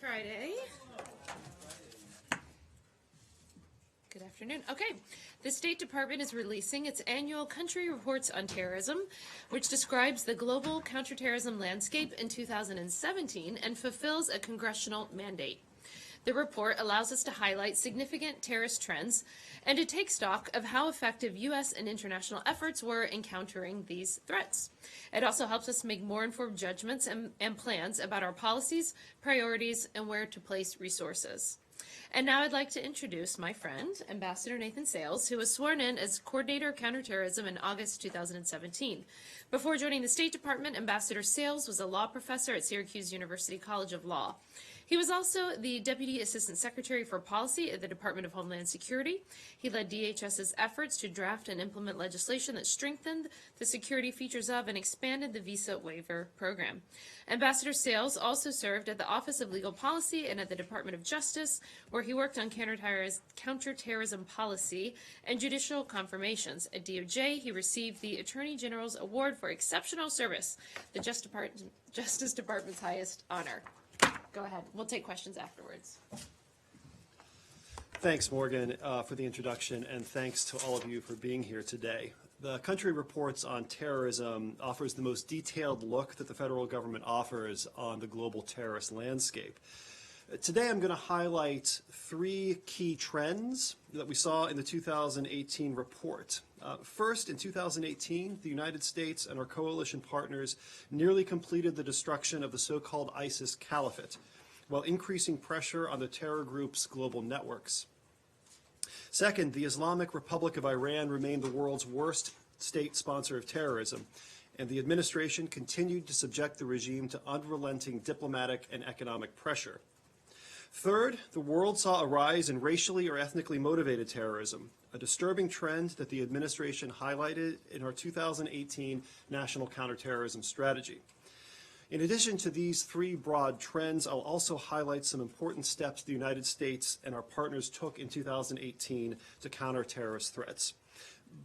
Friday. Good afternoon. Okay, the State Department is releasing its annual Country Reports on Terrorism, which describes the global counterterrorism landscape in 2017 and fulfills a congressional mandate. The report allows us to highlight significant terrorist trends and to take stock of how effective U.S. and international efforts were in countering these threats. It also helps us make more informed judgments and plans about our policies, priorities, and where to place resources. And now I'd like to introduce my friend, Ambassador Nathan Sales, who was sworn in as Coordinator of Counterterrorism in August 2017. Before joining the State Department, Ambassador Sales was a law professor at Syracuse University College of Law. He was also the Deputy Assistant Secretary for Policy at the Department of Homeland Security. He led DHS's efforts to draft and implement legislation that strengthened the security features of and expanded the visa waiver program. Ambassador Sales also served at the Office of Legal Policy and at the Department of Justice, where he worked on counterterrorism policy and judicial confirmations. At DOJ, he received the Attorney General's Award for Exceptional Service, the Justice Department's highest honor. Go ahead. We'll take questions afterwards. Thanks, Morgan, for the introduction, and thanks to all of you for being here today. The Country Reports on Terrorism offers the most detailed look that the federal government offers on the global terrorist landscape. Today I'm going to highlight three key trends that we saw in the 2018 report. First, in 2018, the United States and our coalition partners nearly completed the destruction of the so-called ISIS caliphate, while increasing pressure on the terror group's global networks. Second, the Islamic Republic of Iran remained the world's worst state sponsor of terrorism, and the administration continued to subject the regime to unrelenting diplomatic and economic pressure. Third, the world saw a rise in racially or ethnically motivated terrorism, a disturbing trend that the administration highlighted in our 2018 National Counterterrorism Strategy. In addition to these three broad trends, I'll also highlight some important steps the United States and our partners took in 2018 to counter terrorist threats.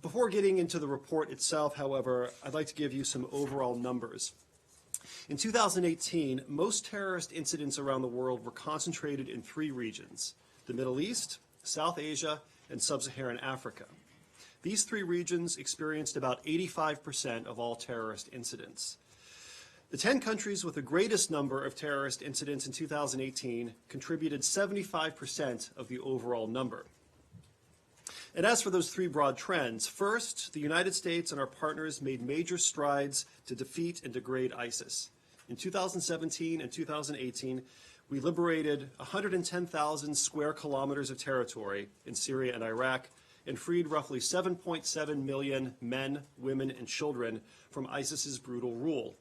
Before getting into the report itself, however, I'd like to give you some overall numbers. In 2018, most terrorist incidents around the world were concentrated in three regions: the Middle East, South Asia, and Sub-Saharan Africa. These three regions experienced about 85% of all terrorist incidents. The 10 countries with the greatest number of terrorist incidents in 2018 contributed 75% of the overall number. And as for those three broad trends, first, the United States and our partners made major strides to defeat and degrade ISIS. In 2017 and 2018, we liberated 110,000 square kilometers of territory in Syria and Iraq and freed roughly 7.7 million men, women, and children from ISIS's brutal rule.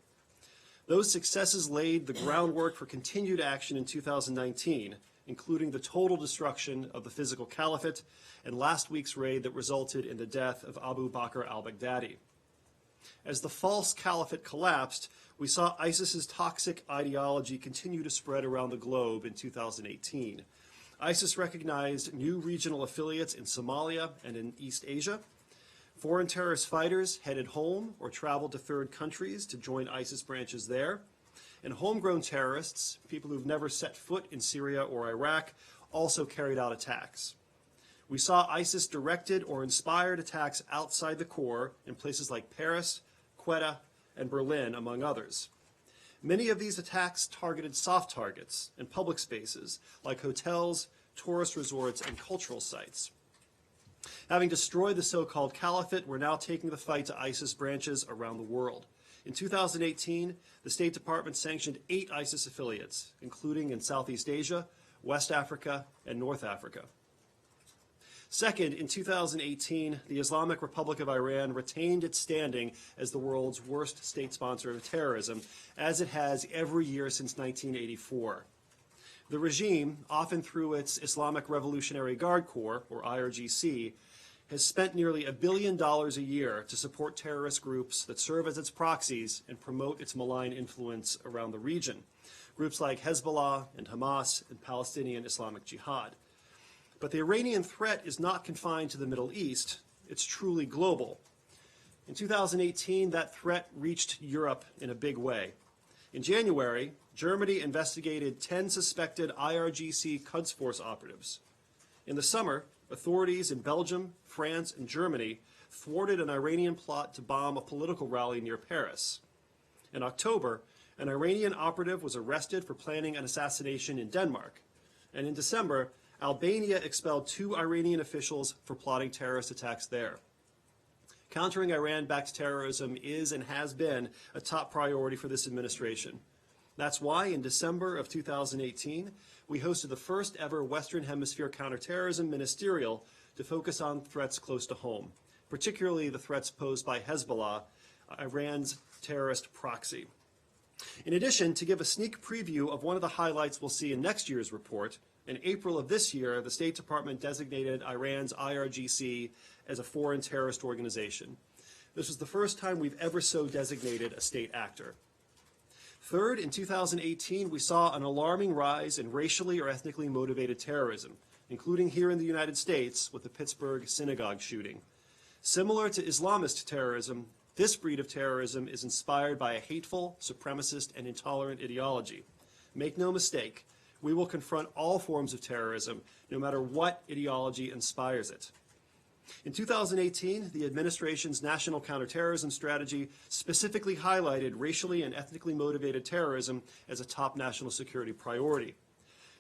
Those successes laid the groundwork for continued action in 2019, including the total destruction of the physical caliphate and last week's raid that resulted in the death of Abu Bakr al-Baghdadi. As the false caliphate collapsed, we saw ISIS's toxic ideology continue to spread around the globe in 2018. ISIS recognized new regional affiliates in Somalia and in East Asia. Foreign terrorist fighters headed home or traveled to third countries to join ISIS branches there. And homegrown terrorists, people who've never set foot in Syria or Iraq, also carried out attacks. We saw ISIS directed or inspired attacks outside the core in places like Paris, Quetta, and Berlin, among others. Many of these attacks targeted soft targets and public spaces like hotels, tourist resorts, and cultural sites. Having destroyed the so-called caliphate, we're now taking the fight to ISIS branches around the world. In 2018, the State Department sanctioned 8 ISIS affiliates, including in Southeast Asia, West Africa, and North Africa. Second, in 2018, the Islamic Republic of Iran retained its standing as the world's worst state sponsor of terrorism, as it has every year since 1984. The regime, often through its Islamic Revolutionary Guard Corps, or IRGC, has spent nearly $1 billion a year to support terrorist groups that serve as its proxies and promote its malign influence around the region, groups like Hezbollah and Hamas and Palestinian Islamic Jihad. But the Iranian threat is not confined to the Middle East. It's truly global. In 2018, that threat reached Europe in a big way. In January, Germany investigated 10 suspected IRGC Quds Force operatives. In the summer, authorities in Belgium, France, and Germany thwarted an Iranian plot to bomb a political rally near Paris. In October, an Iranian operative was arrested for planning an assassination in Denmark. And in December, Albania expelled 2 Iranian officials for plotting terrorist attacks there. Countering Iran-backed terrorism is and has been a top priority for this administration. That's why in December of 2018, we hosted the first ever Western Hemisphere counterterrorism ministerial to focus on threats close to home, particularly the threats posed by Hezbollah, Iran's terrorist proxy. In addition, to give a sneak preview of one of the highlights we'll see in next year's report, in April of this year, the State Department designated Iran's IRGC as a foreign terrorist organization. This was the first time we've ever so designated a state actor. Third, in 2018, we saw an alarming rise in racially or ethnically motivated terrorism, including here in the United States with the Pittsburgh synagogue shooting. Similar to Islamist terrorism, this breed of terrorism is inspired by a hateful, supremacist, and intolerant ideology. Make no mistake, we will confront all forms of terrorism, no matter what ideology inspires it. In 2018, the administration's National Counterterrorism Strategy specifically highlighted racially and ethnically motivated terrorism as a top national security priority.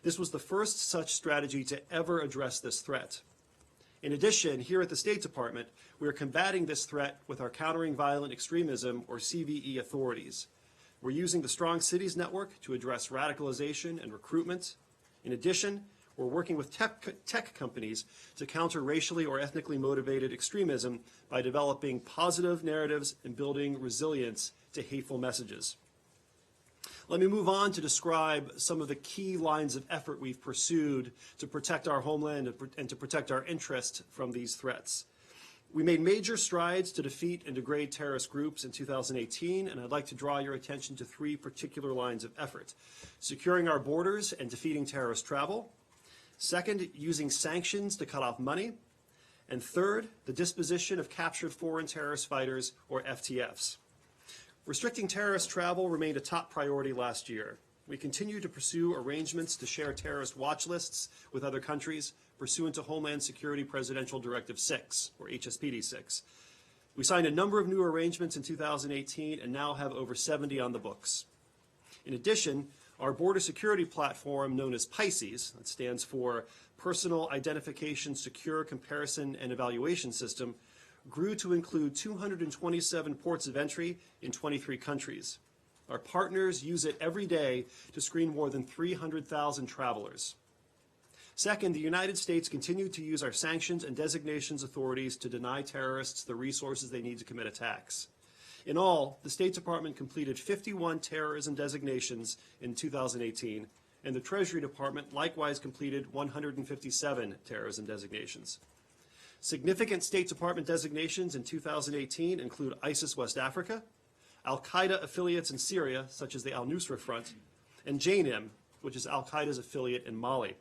This was the first such strategy to ever address this threat. In addition, here at the State Department, we are combating this threat with our Countering Violent Extremism, or CVE, authorities. We're using the Strong Cities Network to address radicalization and recruitment. In addition, we're working with tech companies to counter racially or ethnically motivated extremism by developing positive narratives and building resilience to hateful messages. Let me move on to describe some of the key lines of effort we've pursued to protect our homeland and to protect our interests from these threats. We made major strides to defeat and degrade terrorist groups in 2018, and I'd like to draw your attention to 3 particular lines of effort: securing our borders and defeating terrorist travel. Second, using sanctions to cut off money. And third, the disposition of captured foreign terrorist fighters, or FTFs. Restricting terrorist travel remained a top priority last year. We continue to pursue arrangements to share terrorist watch lists with other countries pursuant to Homeland Security Presidential Directive 6, or HSPD 6. We signed a number of new arrangements in 2018 and now have over 70 on the books. In addition, our border security platform, known as PISES, that stands for Personal Identification Secure Comparison and Evaluation System, grew to include 227 ports of entry in 23 countries. Our partners use it every day to screen more than 300,000 travelers. Second, the United States continued to use our sanctions and designations authorities to deny terrorists the resources they need to commit attacks. In all, the State Department completed 51 terrorism designations in 2018, and the Treasury Department likewise completed 157 terrorism designations. Significant State Department designations in 2018 include ISIS West Africa, al-Qaeda affiliates in Syria, such as the al-Nusra Front, and JNIM, which is al-Qaeda's affiliate in Mali.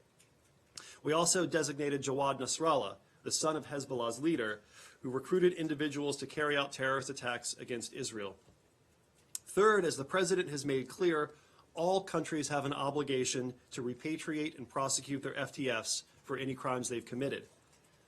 We also designated Jawad Nasrallah, the son of Hezbollah's leader, who recruited individuals to carry out terrorist attacks against Israel. Third, as the President has made clear, all countries have an obligation to repatriate and prosecute their FTFs for any crimes they've committed.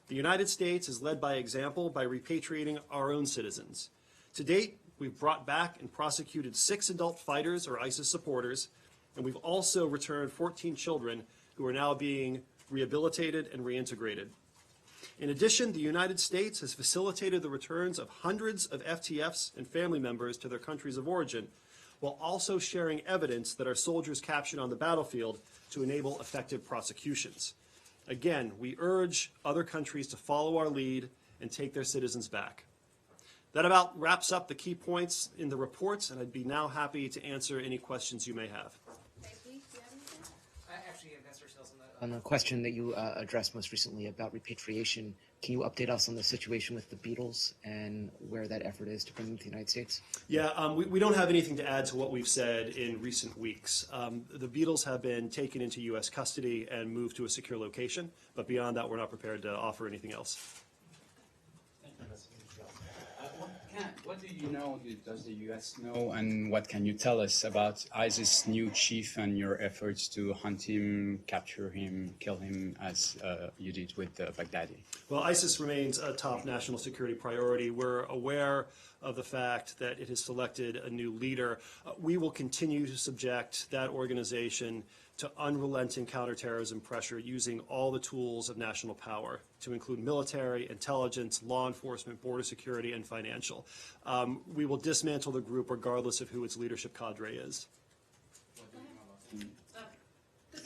The United States has led by example by repatriating our own citizens. To date, we've brought back and prosecuted 6 adult fighters or ISIS supporters, and we've also returned 14 children who are now being rehabilitated and reintegrated. In addition, the United States has facilitated the returns of hundreds of FTFs and family members to their countries of origin, while also sharing evidence that our soldiers captured on the battlefield to enable effective prosecutions. Again, we urge other countries to follow our lead and take their citizens back. That about wraps up the key points in the reports, and I'd be now happy to answer any questions you may have. Actually, Ambassador Sells, on the question that you addressed most recently about repatriation, can you update us on the situation with the Beatles and where that effort is to bring them to the United States? Yeah, we don't have anything to add to what we've said in recent weeks. The Beatles have been taken into U.S. custody and moved to a secure location, but beyond that, we're not prepared to offer anything else. Thank you, Mr. Can What do you know, does the U.S. know, and what can you tell us about ISIS' new chief and your efforts to hunt him, capture him, kill him, as you did with Baghdadi? Well, ISIS remains a top national security priority. We're aware of the fact that it has selected a new leader. We will continue to subject that organization to unrelenting counterterrorism pressure using all the tools of national power, to include military, intelligence, law enforcement, border security, and financial. We will dismantle the group regardless of who its leadership cadre is.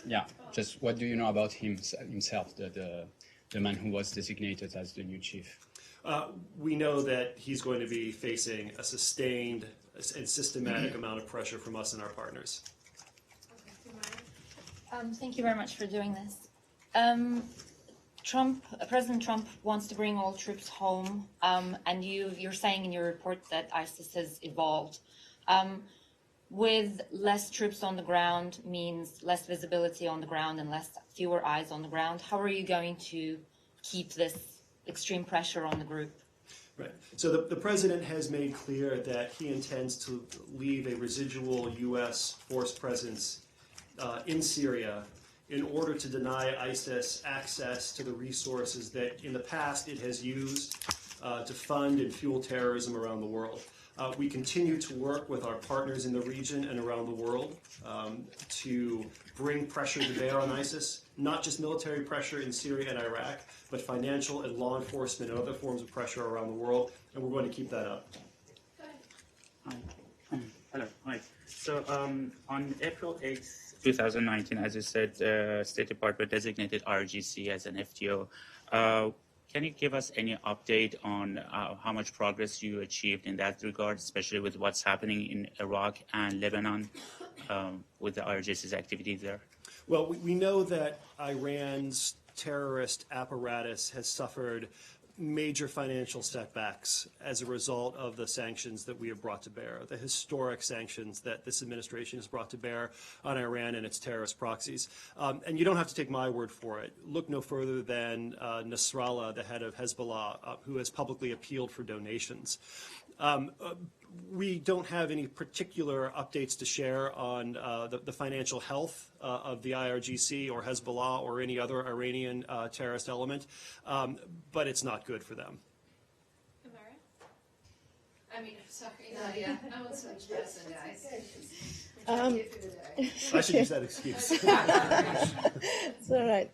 Yeah, just what do you know about himself, the man who was designated as the new chief? We know that he's going to be facing a sustained and systematic amount of pressure from us and our partners. Thank you very much for doing this. President Trump wants to bring all troops home, and you're saying in your report that ISIS has evolved. With less troops on the ground means less visibility on the ground and fewer eyes on the ground. How are you going to keep this extreme pressure on the group? Right. So the president has made clear that he intends to leave a residual U.S. force presence in Syria in order to deny ISIS access to the resources that in the past it has used to fund and fuel terrorism around the world. We continue to work with our partners in the region and around the world to bring pressure to bear on ISIS, not just military pressure in Syria and Iraq, but financial and law enforcement and other forms of pressure around the world, and we're going to keep that up. Hello. Hi. So on April 8th, 2019, as you said, State Department designated RGC as an FTO. Can you give us any update on how much progress you achieved in that regard, especially with what's happening in Iraq and Lebanon with the RGC's activities there? Well, we know that Iran's terrorist apparatus has suffered major financial setbacks as a result of the sanctions that we have brought to bear, the historic sanctions that this administration has brought to bear on Iran and its terrorist proxies. And you don't have to take my word for it. Look no further than Nasrallah, the head of Hezbollah, who has publicly appealed for donations. We don't have any particular updates to share on the financial health of the IRGC or Hezbollah or any other Iranian terrorist element, but it's not good for them. I mean, sorry, Nadia. I want some espresso, guys. I should use that excuse. It's all right.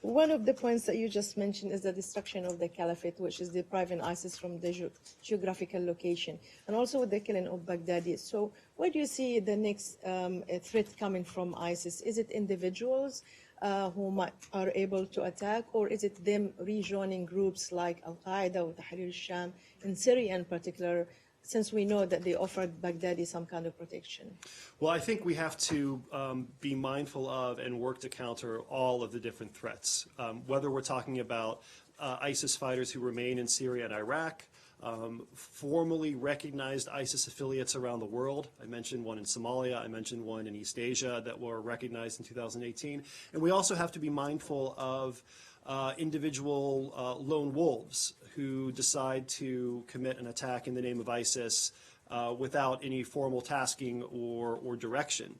One of the points that you just mentioned is the destruction of the caliphate, which is depriving ISIS from the geographical location, and also with the killing of Baghdadi. So where do you see the next threat coming from ISIS? Is it individuals who are able to attack, or is it them rejoining groups like Al-Qaeda or Tahrir al-Sham in Syria in particular, since we know that they offered Baghdadi some kind of protection? Well, I think we have to be mindful of and work to counter all of the different threats, whether we're talking about ISIS fighters who remain in Syria and Iraq, formally recognized ISIS affiliates around the world. I mentioned one in Somalia. I mentioned one in East Asia that were recognized in 2018. And we also have to be mindful of individual lone wolves who decide to commit an attack in the name of ISIS without any formal tasking or direction.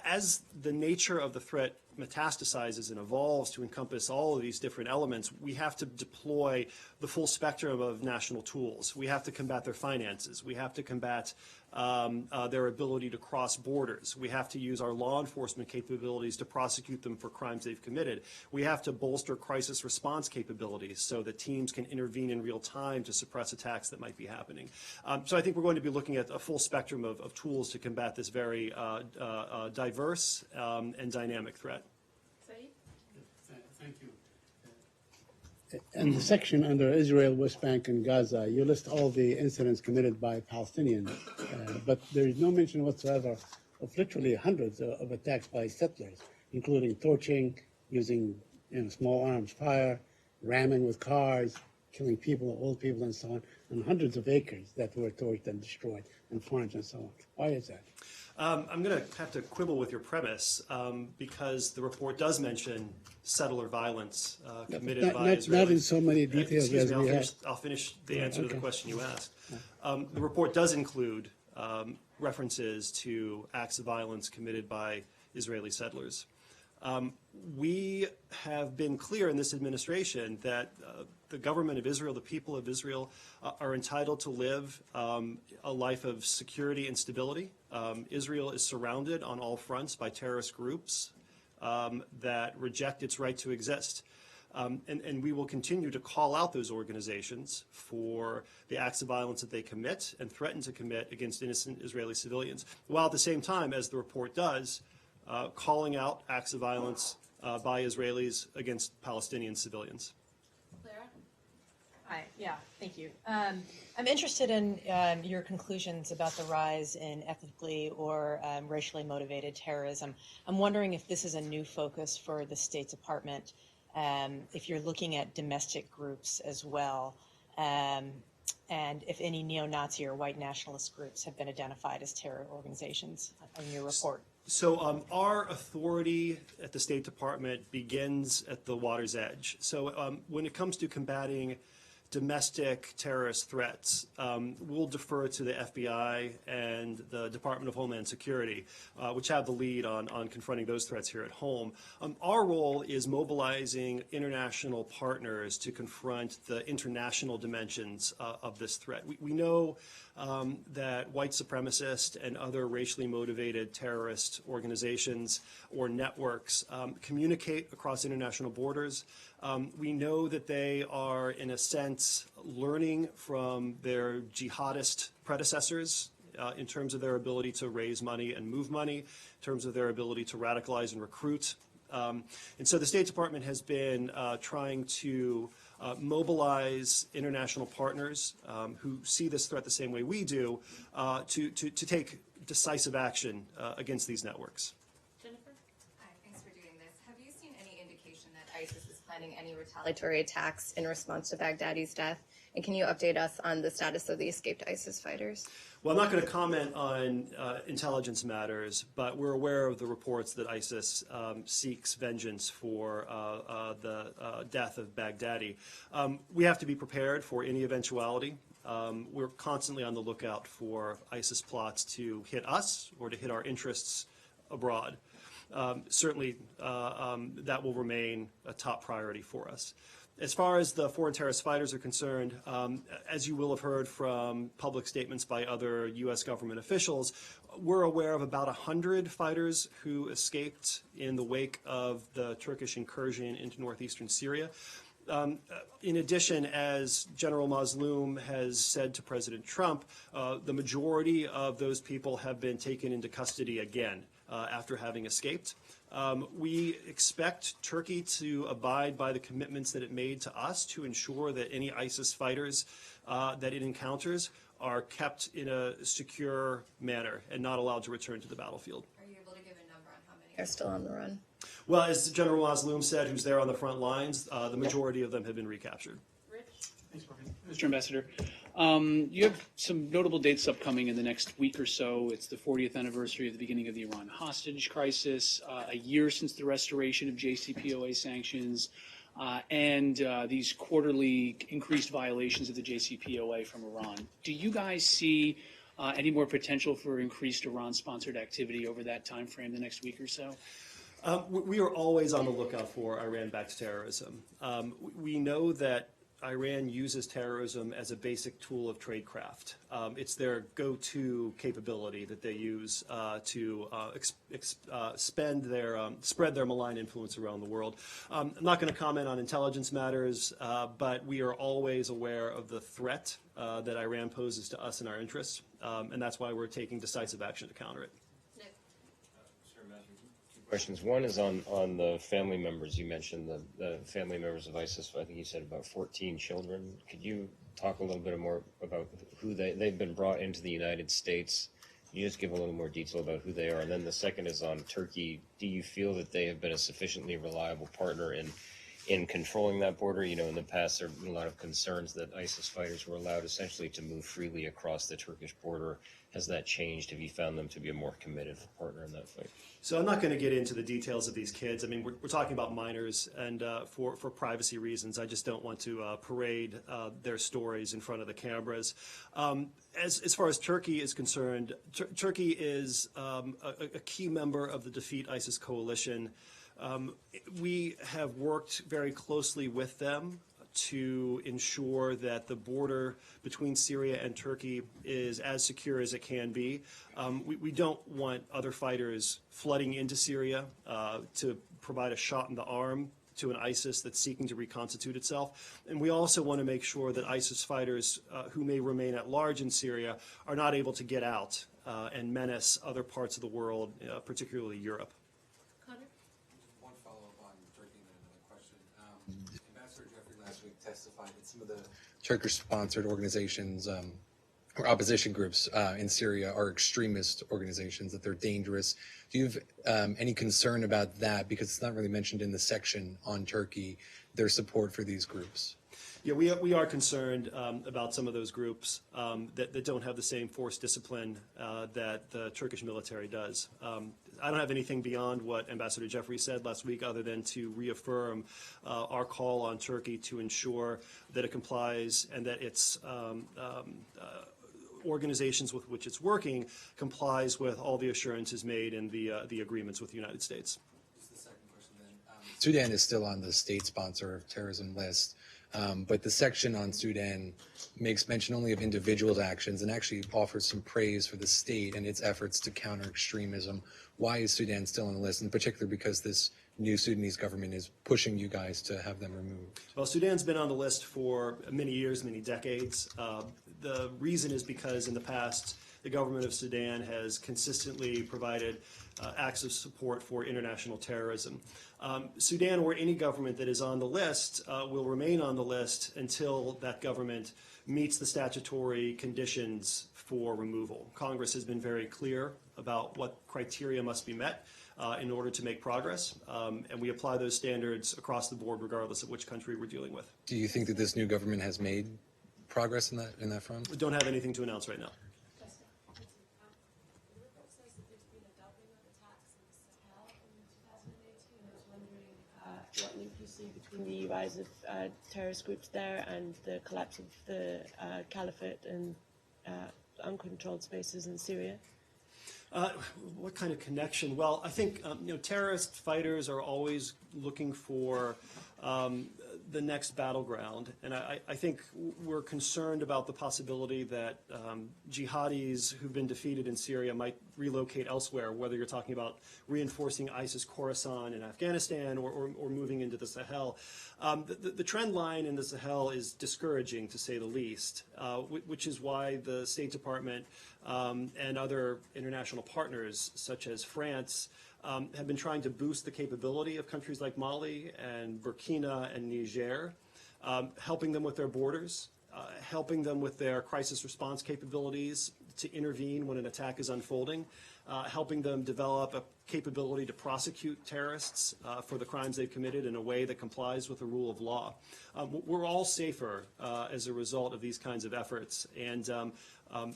As the nature of the threat metastasizes and evolves to encompass all of these different elements, we have to deploy the full spectrum of national tools. We have to combat their finances. We have to combat their ability to cross borders. We have to use our law enforcement capabilities to prosecute them for crimes they've committed. We have to bolster crisis response capabilities so that teams can intervene in real time to suppress attacks that might be happening. So I think we're going to be looking at a full spectrum of tools to combat this very diverse and dynamic threat. Thank you. In the section under Israel, West Bank, and Gaza, you list all the incidents committed by Palestinians, but there is no mention whatsoever of literally hundreds of attacks by settlers, including torching, using small arms fire, ramming with cars, killing people, old people, and so on, and hundreds of acres that were torched and destroyed, and farms and so on. Why is that? I'm going to have to quibble with your premise because the report does mention settler violence committed by Israelis. Not in so many details Excuse as me, we have. I'll finish the answer to the okay. question you asked. The report does include references to acts of violence committed by Israeli settlers. We have been clear in this administration that the government of Israel, the people of Israel, are entitled to live a life of security and stability. Israel is surrounded on all fronts by terrorist groups that reject its right to exist. And we will continue to call out those organizations for the acts of violence that they commit and threaten to commit against innocent Israeli civilians, while at the same time, as the report does, calling out acts of violence by Israelis against Palestinian civilians. Clara? Hi, yeah, thank you. I'm interested in your conclusions about the rise in ethnically or racially motivated terrorism. I'm wondering if this is a new focus for the State Department, if you're looking at domestic groups as well, and if any neo-Nazi or white nationalist groups have been identified as terror organizations in your report. So our authority at the State Department begins at the water's edge. So when it comes to combating domestic terrorist threats, we'll defer to the FBI and the Department of Homeland Security, which have the lead on confronting those threats here at home. Our role is mobilizing international partners to confront the international dimensions of this threat. We know that white supremacist and other racially motivated terrorist organizations or networks communicate across international borders. We know that they are, in a sense, learning from their jihadist predecessors in terms of their ability to raise money and move money, in terms of their ability to radicalize and recruit. And so the State Department has been trying to mobilize international partners who see this threat the same way we do to take decisive action against these networks. Jennifer? Hi, thanks for doing this. Have you seen any indication that ISIS is planning any retaliatory attacks in response to Baghdadi's death? And can you update us on the status of the escaped ISIS fighters? Well, I'm not going to comment on intelligence matters, but we're aware of the reports that ISIS seeks vengeance for the death of Baghdadi. We have to be prepared for any eventuality. We're constantly on the lookout for ISIS plots to hit us or to hit our interests abroad. Certainly, that will remain a top priority for us. As far as the foreign terrorist fighters are concerned, as you will have heard from public statements by other U.S. government officials, we're aware of about 100 fighters who escaped in the wake of the Turkish incursion into northeastern Syria. In addition, as General Mazloum has said to President Trump, the majority of those people have been taken into custody again after having escaped. We expect Turkey to abide by the commitments that it made to us to ensure that any ISIS fighters that it encounters are kept in a secure manner and not allowed to return to the battlefield. Are you able to give a number on how many are still on the run? Well, as General Mazloum said, who's there on the front lines, the majority of them have been recaptured. Thanks, Morgan. Mr. Ambassador, you have some notable dates upcoming in the next week or so. It's the 40th anniversary of the beginning of the Iran hostage crisis, a year since the restoration of JCPOA sanctions, and these quarterly increased violations of the JCPOA from Iran. Do you guys see any more potential for increased Iran-sponsored activity over that time frame, the next week or so? We are always on the lookout for Iran-backed terrorism. We know that Iran uses terrorism as a basic tool of tradecraft. It's their go-to capability that they use to spread their malign influence around the world. I'm not going to comment on intelligence matters, but we are always aware of the threat that Iran poses to us and our interests, and that's why we're taking decisive action to counter it. Questions. One is on the family members. You mentioned the family members of ISIS. I think you said about 14 children. Could you talk a little bit more about who they've been brought into the United States? Can you just give a little more detail about who they are? And then the second is on Turkey. Do you feel that they have been a sufficiently reliable partner in in controlling that border? You know, in the past, there have been a lot of concerns that ISIS fighters were allowed essentially to move freely across the Turkish border. Has that changed? Have you found them to be a more committed partner in that fight? So I'm not going to get into the details of these kids. I mean, we're talking about minors, and for privacy reasons, I just don't want to parade their stories in front of the cameras. As far as Turkey is concerned, Turkey is a key member of the Defeat ISIS coalition. We have worked very closely with them to ensure that the border between Syria and Turkey is as secure as it can be. We don't want other fighters flooding into Syria to provide a shot in the arm to an ISIS that's seeking to reconstitute itself. And we also want to make sure that ISIS fighters who may remain at large in Syria are not able to get out and menace other parts of the world, particularly Europe. One follow-up on Turkey and then another question. Ambassador Jeffrey last week testified that some of the Turkish-sponsored organizations or opposition groups in Syria are extremist organizations, that they're dangerous. Do you have any concern about that? Because it's not really mentioned in the section on Turkey, their support for these groups. Yeah, we are concerned about some of those groups that don't have the same force discipline that the Turkish military does. I don't have anything beyond what Ambassador Jeffrey said last week other than to reaffirm our call on Turkey to ensure that it complies and that its organizations with which it's working complies with all the assurances made in the agreements with the United States. Just the second question then. Sudan is still on the state sponsor of terrorism list, but the section on Sudan makes mention only of individual actions and actually offers some praise for the state and its efforts to counter extremism. Why is Sudan still on the list, in particular because this new Sudanese government is pushing you guys to have them removed? Well, Sudan's been on the list for many years, many decades. The reason is because in the past, the government of Sudan has consistently provided acts of support for international terrorism. Sudan, or any government that is on the list, will remain on the list until that government meets the statutory conditions for removal. Congress has been very clear about what criteria must be met in order to make progress, and we apply those standards across the board regardless of which country we're dealing with. Do you think that this new government has made progress in that front? We don't have anything to announce right now. What link you see between the rise of terrorist groups there and the collapse of the caliphate and uncontrolled spaces in Syria? What kind of connection? Well, I think terrorist fighters are always looking for the next battleground, and I think we're concerned about the possibility that jihadis who've been defeated in Syria might relocate elsewhere, whether you're talking about reinforcing ISIS Khorasan in Afghanistan or moving into the Sahel. The trend line in the Sahel is discouraging, to say the least, which is why the State Department and other international partners, such as France, have been trying to boost the capability of countries like Mali and Burkina and Niger, helping them with their borders, helping them with their crisis response capabilities to intervene when an attack is unfolding, helping them develop a capability to prosecute terrorists for the crimes they've committed in a way that complies with the rule of law. We're all safer as a result of these kinds of efforts, and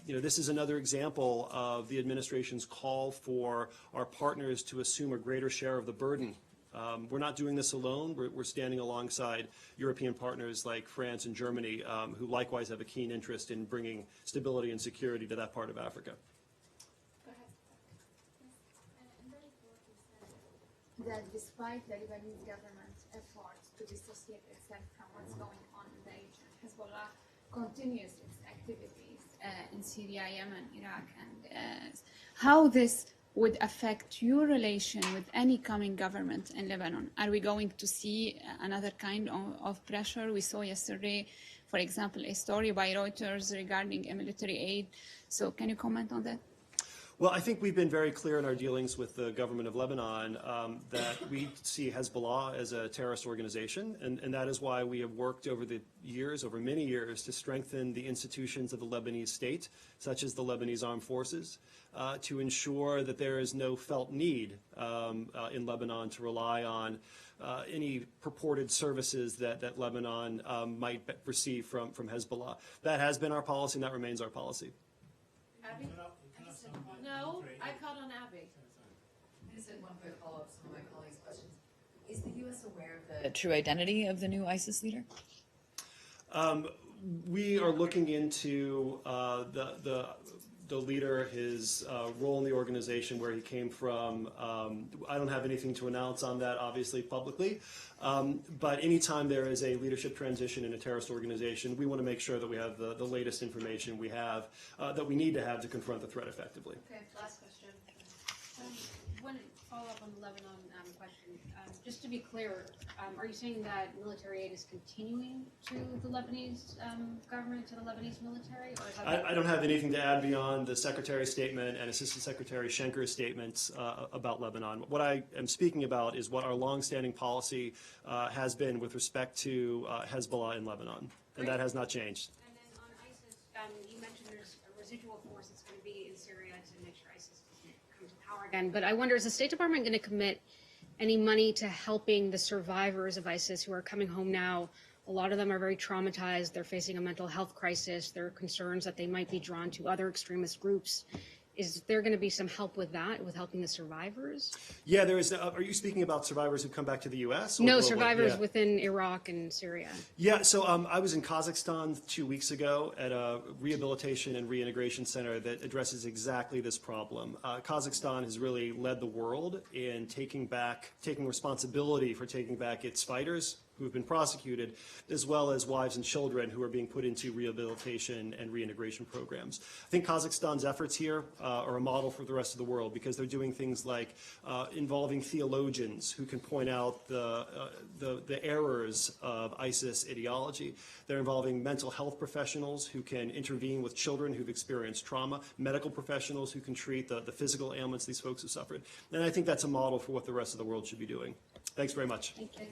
this is another example of the administration's call for our partners to assume a greater share of the burden. We're not doing this alone. We're standing alongside European partners like France and Germany, who likewise have a keen interest in bringing stability and security to that part of Africa. That despite the Lebanese government's efforts to dissociate itself from what's going on in the region, Hezbollah continues its activities in Syria, Yemen, Iraq, and how this would affect your relation with any coming government in Lebanon. Are we going to see another kind of pressure? We saw yesterday, for example, a story by Reuters regarding a military aid. So can you comment on that? Well, I think we've been very clear in our dealings with the government of Lebanon that we see Hezbollah as a terrorist organization, and that is why we have worked over the years, over many years, to strengthen the institutions of the Lebanese state, such as the Lebanese Armed Forces, to ensure that there is no felt need in Lebanon to rely on any purported services that Lebanon might receive from Hezbollah. That has been our policy, and that remains our policy. Abby? No, I called on Abby. I just had one quick follow-up to some of my colleagues' questions. Is the U.S. aware of the true identity of the new ISIS leader? We are looking into the leader, his role in the organization, where he came from. I don't have anything to announce on that, obviously, publicly. But anytime there is a leadership transition in a terrorist organization, we want to make sure that we have the latest information we have, that we need to have to confront the threat effectively. Okay, last question. One follow-up on the Lebanon question. Just to be clear, are you saying that military aid is continuing to the Lebanese government, to the Lebanese military? Or is that I don't have anything to add beyond the Secretary's statement and Assistant Secretary Schenker's statements about Lebanon. What I am speaking about is what our longstanding policy has been with respect to Hezbollah in Lebanon, and that has not changed. And then on ISIS, you mentioned there's a residual force that's going to be in Syria to make sure ISIS doesn't come to power again. But I wonder, is the State Department going to commit any money to helping the survivors of ISIS who are coming home now? A lot of them are very traumatized. They're facing a mental health crisis. There are concerns that they might be drawn to other extremist groups. Is there going to be some help with that, with helping the survivors? Yeah, there is. Are you speaking about survivors who come back to the U.S.? No, globally? survivors within Iraq and Syria. Yeah, so I was in Kazakhstan 2 weeks ago at a rehabilitation and reintegration center that addresses exactly this problem. Kazakhstan has really led the world in taking responsibility for taking back its fighters who have been prosecuted, as well as wives and children who are being put into rehabilitation and reintegration programs. I think Kazakhstan's efforts here are a model for the rest of the world because they're doing things like involving theologians who can point out the errors of ISIS ideology. They're involving mental health professionals who can intervene with children who've experienced trauma, medical professionals who can treat the physical ailments these folks have suffered. And I think that's a model for what the rest of the world should be doing. Thanks very much. Thank you.